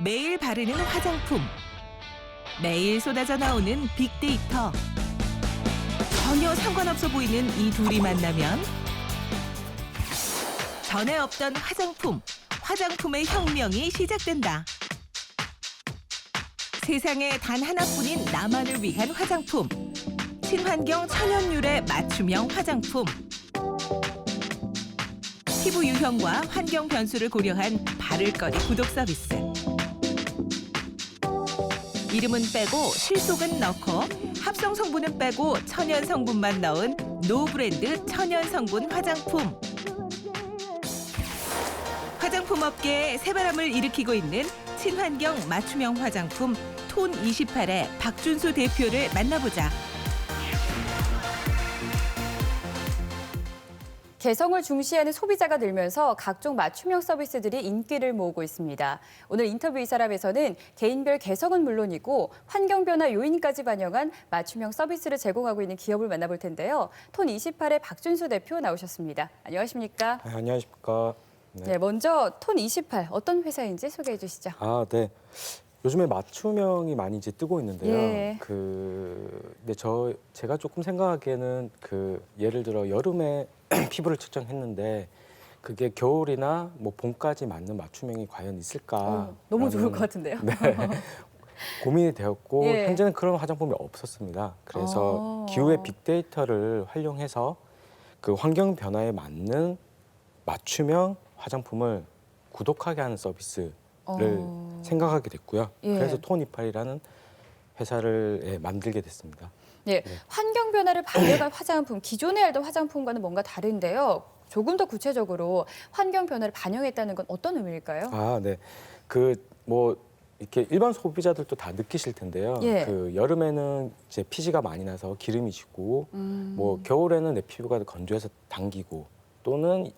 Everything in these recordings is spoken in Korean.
매일 바르는 화장품, 매일 쏟아져 나오는 빅데이터. 전혀 상관없어 보이는 이 둘이 만나면 전에 없던 화장품의 혁명이 시작된다. 세상에 단 하나뿐인 나만을 위한 화장품. 친환경 천연유래 맞춤형 화장품. 피부 유형과 환경 변수를 고려한 바를거리 구독 서비스. 이름은 빼고 실속은 넣고 합성 성분은 빼고 천연 성분만 넣은 노브랜드 천연 성분 화장품. 화장품 업계에 새바람을 일으키고 있는 친환경 맞춤형 화장품 톤28의 박준수 대표를 만나보자. 개성을 중시하는 소비자가 늘면서 각종 맞춤형 서비스들이 인기를 모으고 있습니다. 오늘 인터뷰 이 사람에서는 개인별 개성은 물론이고 환경 변화 요인까지 반영한 맞춤형 서비스를 제공하고 있는 기업을 만나볼 텐데요. 톤28의 박준수 대표 나오셨습니다. 안녕하십니까? 네, 안녕하십니까. 네, 먼저 톤28 어떤 회사인지 소개해 주시죠. 네. 요즘에 맞춤형이 많이 이제 뜨고 있는데요. 예. 근데 제가 조금 생각하기에는 예를 들어 여름에 피부를 측정했는데 그게 겨울이나 뭐 봄까지 맞는 맞춤형이 과연 있을까? 너무 좋을 것 같은데요. 네. 고민이 되었고 예. 현재는 그런 화장품이 없었습니다. 그래서 기후의 빅데이터를 활용해서 그 환경 변화에 맞는 맞춤형 화장품을 구독하게 하는 서비스를 생각하게 됐고요. 예. 그래서 톤28이라는 회사를 만들게 됐습니다. 네, 환경 변화를 반영한 화장품, 기존에 알던 화장품과는 뭔가 다른데요. 조금 더 구체적으로 환경 변화를 반영했다는 건 어떤 의미일까요? 네. 이렇게 일반 소비자들도 다 느끼실 텐데요. 예. 여름에는 이제 피지가 많이 나서 기름이 지고, 겨울에는 내 피부가 건조해서 당기고, 또는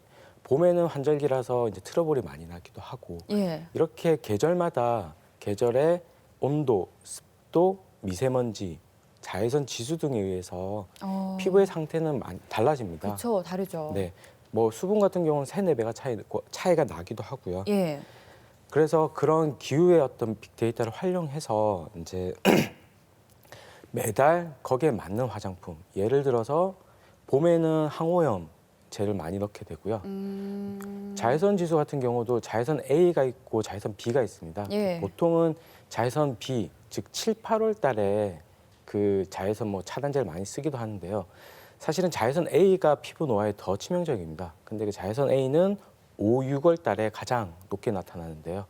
봄에는 환절기라서 이제 트러블이 많이 나기도 하고, 예. 이렇게 계절의 온도, 습도, 미세먼지, 자외선 지수 등에 의해서 피부의 상태는 많이 달라집니다. 그렇죠, 다르죠. 네, 수분 같은 경우는 3~4배가 차이가 나기도 하고요. 예. 그래서 그런 기후의 어떤 빅데이터를 활용해서 이제 매달 거기에 맞는 화장품, 예를 들어서 봄에는 항오염 젤을 많이 넣게 되고요. 자외선 지수 같은 경우도 자외선 A가 있고 자외선 B가 있습니다. 예. 보통은 자외선 B, 즉 7, 8월 달에 그 자외선 차단제를 많이 쓰기도 하는데요. 사실은 자외선 A가 피부 노화에 더 치명적입니다. 근데 그 자외선 A는 5, 6월 달에 가장 높게 나타나는데요.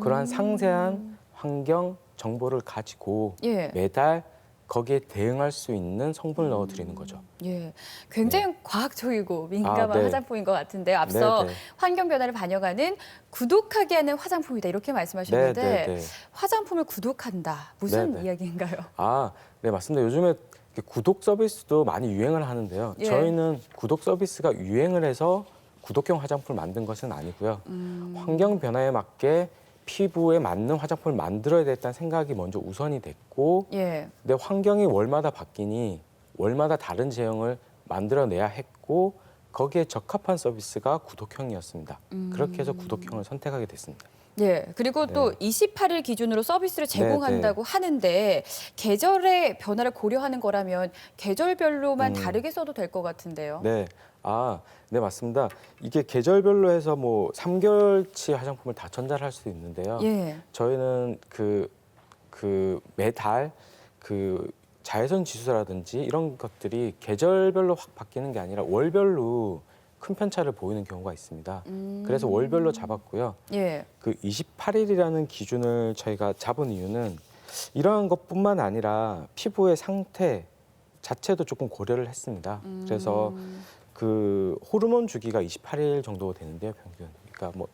그러한 상세한 환경 정보를 가지고 예. 매달 거기에 대응할 수 있는 성분을 넣어드리는 거죠. 예, 굉장히 과학적이고 민감한 네. 화장품인 것 같은데요. 앞서 네. 환경 변화를 반영하는 구독하게 하는 화장품이다 이렇게 말씀하셨는데 네. 화장품을 구독한다 무슨 네. 이야기인가요? 네, 맞습니다. 요즘에 구독 서비스도 많이 유행을 하는데요. 예. 저희는 구독 서비스가 유행을 해서 구독형 화장품을 만든 것은 아니고요. 환경 변화에 맞게 피부에 맞는 화장품을 만들어야 되겠다는 생각이 먼저 우선이 됐고, 예. 근데 환경이 월마다 바뀌니 월마다 다른 제형을 만들어내야 했고 거기에 적합한 서비스가 구독형이었습니다. 그렇게 해서 구독형을 선택하게 됐습니다. 예, 그리고 또 28일 기준으로 서비스를 제공한다고 하는데 계절의 변화를 고려하는 거라면 계절별로만 다르게 써도 될 것 같은데요. 네, 네, 맞습니다. 이게 계절별로 해서 3개월치 화장품을 다 전달할 수 있는데요. 예. 저희는 매달 자외선 지수라든지 이런 것들이 계절별로 확 바뀌는 게 아니라 월별로 큰 편차를 보이는 경우가 있습니다. 그래서 월별로 잡았고요. 예. 28일이라는 기준을 저희가 잡은 이유는 이러한 것뿐만 아니라 피부의 상태 자체도 조금 고려를 했습니다. 그래서 호르몬 주기가 28일 정도 되는데요, 평균. 그러니까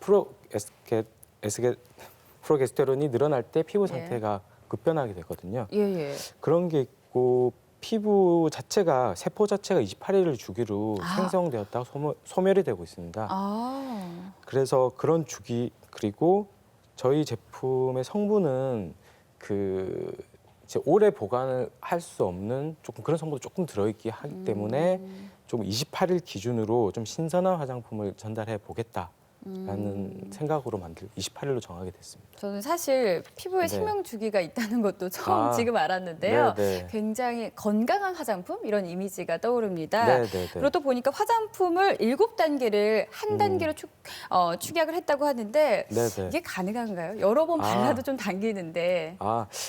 프로게스테론이 늘어날 때 피부 상태가 급변하게 되거든요. 예. 그런 게 있고 피부 자체가 세포 자체가 28일을 주기로 생성되었다고 소멸이 되고 있습니다. 그래서 그런 주기 그리고 저희 제품의 성분은 이제 오래 보관을 할 수 없는 그런 성분도 조금 들어있기 하기 때문에 좀 28일 기준으로 좀 신선한 화장품을 전달해 보겠다. 생각으로 28일로 정하게 됐습니다. 저는 사실 피부에 네. 생명 주기가 있다는 것도 처음 지금 알았는데요. 네. 굉장히 건강한 화장품 이런 이미지가 떠오릅니다. 네. 그리고 또 보니까 화장품을 7단계를 한 단계로 축약을 했다고 하는데 네. 이게 가능한가요? 여러 번 발라도 좀 당기는데.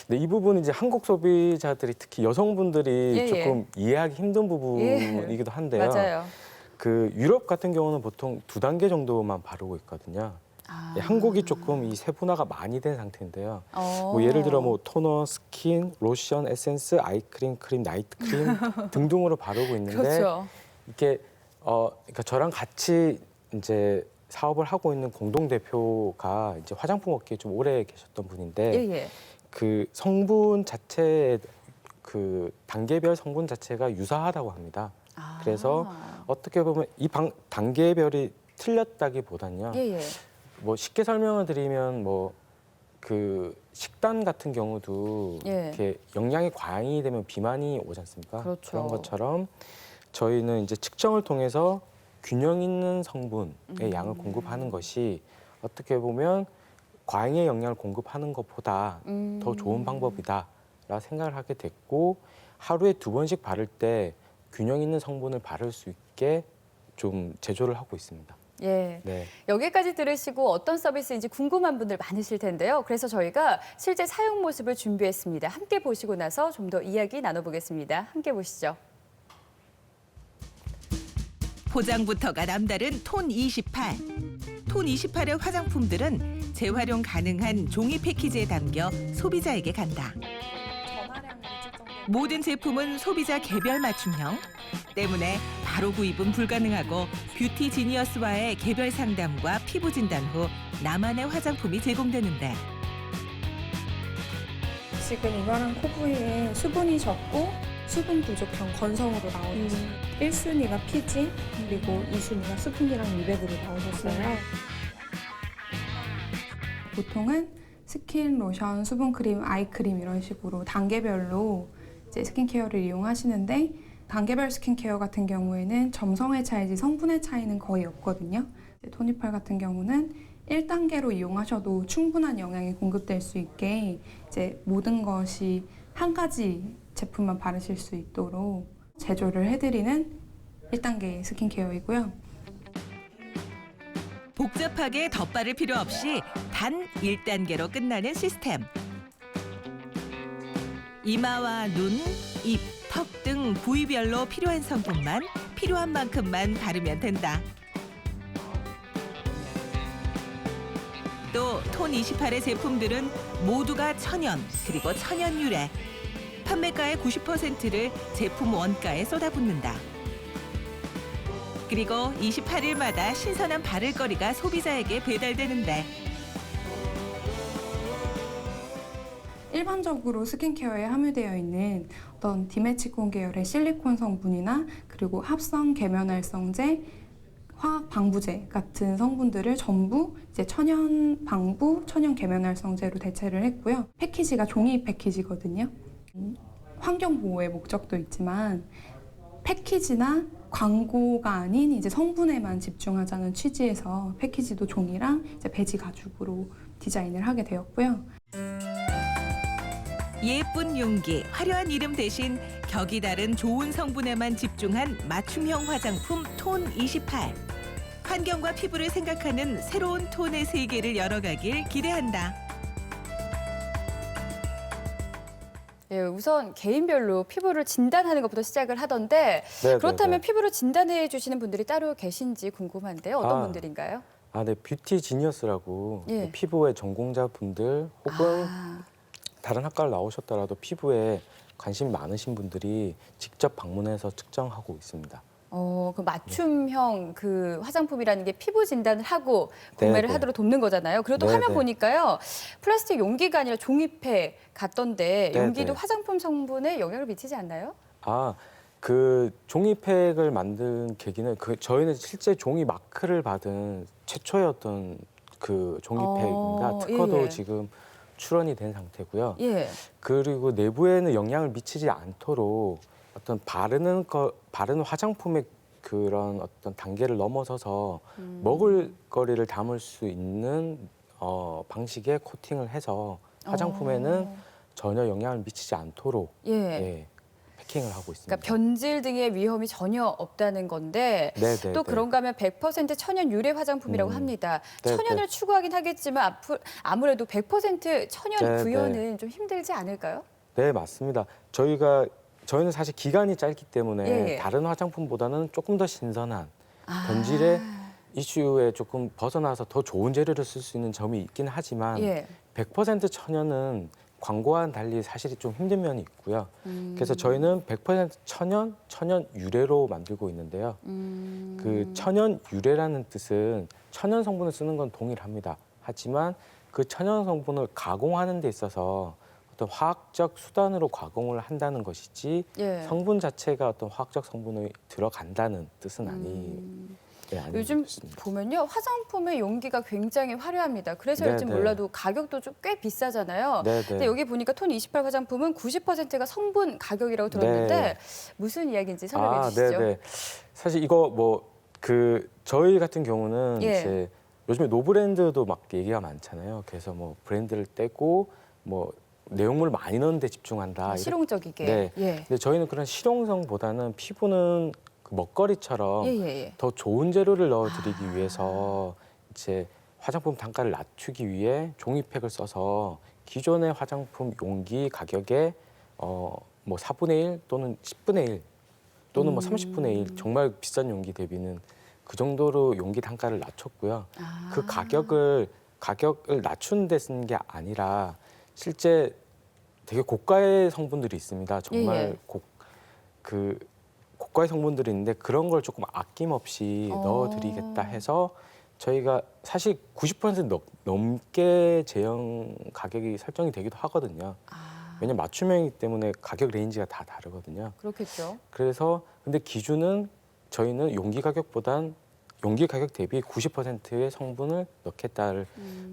네, 이 부분은 이제 한국 소비자들이 특히 여성분들이 예. 조금 이해하기 힘든 부분이기도 한데요. 맞아요. 그 유럽 같은 경우는 보통 2단계 정도만 바르고 있거든요. 한국이 조금 이 세분화가 많이 된 상태인데요. 뭐 예를 들어 뭐 토너, 스킨, 로션, 에센스, 아이크림, 크림, 나이트 크림 등등으로 바르고 있는데 그렇죠. 이게 그러니까 저랑 같이 이제 사업을 하고 있는 공동 대표가 이제 화장품 업계에 좀 오래 계셨던 분인데 예. 그 성분 자체의 그 단계별 성분 자체가 유사하다고 합니다. 그래서 어떻게 보면 이 단계별이 틀렸다기보다는요. 예. 뭐 쉽게 설명을 드리면 뭐 그 식단 같은 경우도 예. 이렇게 영양이 과잉이 되면 비만이 오지 않습니까? 그렇죠. 그런 것처럼 저희는 이제 측정을 통해서 균형 있는 성분의 양을 공급하는 것이 어떻게 보면 과잉의 영양을 공급하는 것보다 더 좋은 방법이다라 생각을 하게 됐고 하루에 2번씩 바를 때 균형 있는 성분을 바를 수 있게 좀 제조를 하고 있습니다. 예. 네. 여기까지 들으시고 어떤 서비스인지 궁금한 분들 많으실 텐데요. 그래서 저희가 실제 사용 모습을 준비했습니다. 함께 보시고 나서 좀 더 이야기 나눠보겠습니다. 함께 보시죠. 포장부터가 남다른 톤 28. 톤 28의 화장품들은 재활용 가능한 종이 패키지에 담겨 소비자에게 간다. 모든 제품은 소비자 개별 맞춤형 때문에 바로 구입은 불가능하고 뷰티 지니어스와의 개별 상담과 피부 진단 후 나만의 화장품이 제공되는데 지금 이마랑 코 부위에 수분이 적고 수분 부족형 건성으로 나오셨어요. 1순위가 피지, 그리고 2순위가 수분이랑 미백으로 나오셨어요. 보통은 스킨, 로션, 수분크림, 아이크림 이런 식으로 단계별로 이제 스킨케어를 이용하시는데 단계별 스킨케어 같은 경우에는 점성의 차이지 성분의 차이는 거의 없거든요. 토니펄 같은 경우는 1단계로 이용하셔도 충분한 영양이 공급될 수 있게 이제 모든 것이 한 가지 제품만 바르실 수 있도록 제조를 해드리는 1단계 스킨케어이고요. 복잡하게 덧바를 필요 없이 단 1단계로 끝나는 시스템. 이마와 눈, 입, 턱 등 부위별로 필요한 성분만 필요한 만큼만 바르면 된다. 또 톤 28의 제품들은 모두가 천연 그리고 천연 유래. 판매가의 90%를 제품 원가에 쏟아붓는다. 그리고 28일마다 신선한 바를거리가 소비자에게 배달되는데 일반적으로 스킨케어에 함유되어 있는 어떤 디메치콘 계열의 실리콘 성분이나 그리고 합성 계면활성제, 화학 방부제 같은 성분들을 전부 이제 천연 방부, 천연 계면활성제로 대체를 했고요. 패키지가 종이 패키지거든요. 환경 보호의 목적도 있지만 패키지나 광고가 아닌 이제 성분에만 집중하자는 취지에서 패키지도 종이랑 이제 배지 가죽으로 디자인을 하게 되었고요. 예쁜 용기, 화려한 이름 대신 격이 다른 좋은 성분에만 집중한 맞춤형 화장품 톤 28. 환경과 피부를 생각하는 새로운 톤의 세계를 열어가길 기대한다. 예, 우선 개인별로 피부를 진단하는 것부터 시작을 하던데 그렇다면 피부를 진단해 주시는 분들이 따로 계신지 궁금한데요. 어떤 분들인가요? 네, 뷰티 지니어스라고 예. 피부의 전공자분들 혹은 다른 학과를 나오셨더라도 피부에 관심이 많으신 분들이 직접 방문해서 측정하고 있습니다. 그 맞춤형 그 화장품이라는 게 피부 진단을 하고 구매를 네. 하도록 돕는 거잖아요. 그래도 네, 화면 네. 보니까요. 플라스틱 용기가 아니라 종이팩 같던데 네, 용기도 네. 화장품 성분에 영향을 미치지 않나요? 그 종이팩을 만든 계기는 저희는 실제 종이 마크를 받은 최초의 어떤 그 종이팩입니다. 특허도 예. 지금 출원이 된 상태고요. 예. 그리고 내부에는 영향을 미치지 않도록 어떤 바르는 화장품의 그런 어떤 단계를 넘어서서 먹을거리를 담을 수 있는 방식의 코팅을 해서 화장품에는 전혀 영향을 미치지 않도록 예. 예, 패킹을 하고 있습니다. 그러니까 변질 등의 위험이 전혀 없다는 건데 네네. 또 그런가 하면 100% 천연 유래 화장품이라고 합니다. 네, 천연을 네. 추구하긴 하겠지만 아무래도 100% 천연 네, 구현은 좀 힘들지 않을까요? 네, 맞습니다. 저희는 사실 기간이 짧기 때문에 예. 다른 화장품보다는 조금 더 신선한 아. 변질의 이슈에 조금 벗어나서 더 좋은 재료를 쓸 수 있는 점이 있긴 하지만 예. 100% 천연은 광고와는 달리 사실이 좀 힘든 면이 있고요. 그래서 저희는 100% 천연 유래로 만들고 있는데요. 그 천연 유래라는 뜻은 천연 성분을 쓰는 건 동일합니다. 하지만 그 천연 성분을 가공하는 데 있어서 어떤 화학적 수단으로 가공을 한다는 것이지 예. 성분 자체가 어떤 화학적 성분이 들어간다는 뜻은 아닌 요즘 것입니다. 보면요, 화장품의 용기가 굉장히 화려합니다. 그래서 네, 일지 네. 몰라도 가격도 좀 꽤 비싸잖아요. 네, 근데 네. 여기 보니까 톤 28 화장품은 90%가 성분 가격이라고 들었는데 네. 무슨 이야기인지 설명해 주시죠. 네네. 사실 이거 저희 같은 경우는 예. 이제 요즘에 노브랜드도 막 얘기가 많잖아요. 그래서 뭐 브랜드를 떼고 뭐 내용물 많이 넣는 데 집중한다. 이렇게. 실용적이게. 네. 예. 근데 저희는 그런 실용성보다는 피부는 그 먹거리처럼 예. 더 좋은 재료를 넣어드리기 위해서 이제 화장품 단가를 낮추기 위해 종이팩을 써서 기존의 화장품 용기 가격의 뭐 4분의 1 또는 10분의 1 또는 뭐 30분의 1 정말 비싼 용기 대비는 그 정도로 용기 단가를 낮췄고요. 그 가격을 낮추는 데 쓰는 게 아니라 실제 되게 고가의 성분들이 있습니다. 정말 고가의 성분들이 있는데 그런 걸 조금 아낌없이 넣어드리겠다 해서 저희가 사실 90% 넘게 제형 가격이 설정이 되기도 하거든요. 왜냐면 맞춤형이기 때문에 가격 레인지가 다 다르거든요. 그렇겠죠. 그래서 근데 기준은 저희는 용기 가격 대비 90%의 성분을 넣겠다를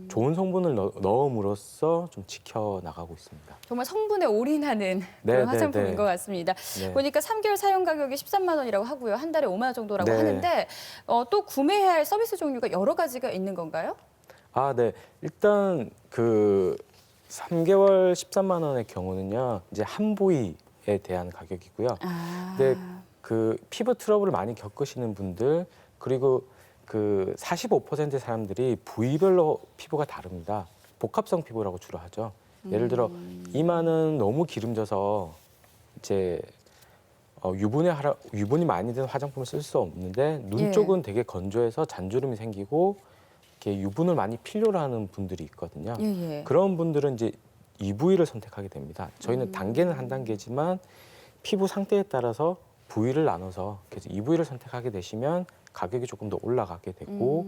좋은 성분을 넣음으로써 좀 지켜나가고 있습니다. 정말 성분에 올인하는 그런 화장품인 것 같습니다. 네. 보니까 3개월 사용 가격이 13만 원이라고 하고요. 한 달에 5만 원 정도라고 네. 하는데 또 구매해야 할 서비스 종류가 여러 가지가 있는 건가요? 네. 일단 그 3개월 13만 원의 경우는요. 이제 한 부위에 대한 가격이고요. 근데 그 피부 트러블을 많이 겪으시는 분들 그리고 그 45%의 사람들이 부위별로 피부가 다릅니다. 복합성 피부라고 주로 하죠. 예를 들어 이마는 너무 기름져서 이제 유분이 많이 든 화장품을 쓸 수 없는데 눈 쪽은 되게 건조해서 잔주름이 생기고 이렇게 유분을 많이 필요로 하는 분들이 있거든요. 그런 분들은 이제 이 부위를 선택하게 됩니다. 저희는 단계는 한 단계지만 피부 상태에 따라서 부위를 나눠서 그래서 이 부위를 선택하게 되시면 가격이 조금 더 올라가게 되고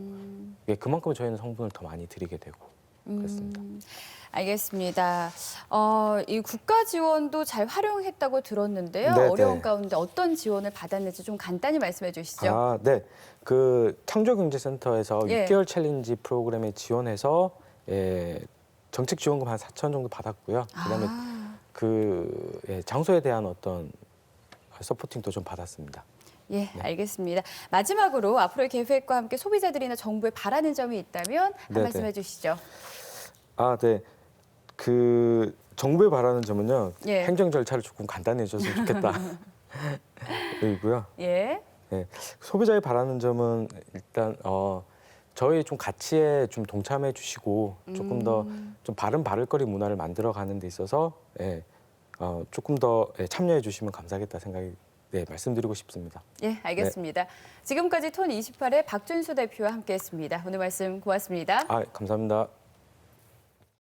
그만큼 저희는 성분을 더 많이 드리게 되고 그렇습니다. 알겠습니다. 이 국가 지원도 잘 활용했다고 들었는데요. 네네. 어려운 가운데 어떤 지원을 받았는지 좀 간단히 말씀해 주시죠. 네. 그 창조경제센터에서 예. 6개월 챌린지 프로그램에 지원해서 정책 지원금 한 4천 정도 받았고요. 그다음에 장소에 대한 어떤 서포팅도 좀 받았습니다. 예, 알겠습니다. 마지막으로 앞으로의 계획과 함께 소비자들이나 정부에 바라는 점이 있다면 한 네네. 말씀 해주시죠. 네. 그 정부에 바라는 점은요. 예. 행정 절차를 조금 간단해졌으면 좋겠다. 그리고요. 예. 네. 소비자에 바라는 점은 일단 저희 좀 가치에 좀 동참해 주시고 조금 더 좀 바른 바를거리 문화를 만들어가는 데 있어서 조금 더 참여해 주시면 감사하겠다 생각이 말씀드리고 싶습니다. 예, 알겠습니다. 지금까지 톤 28의 박준수 대표와 함께했습니다. 오늘 말씀 고맙습니다. 감사합니다.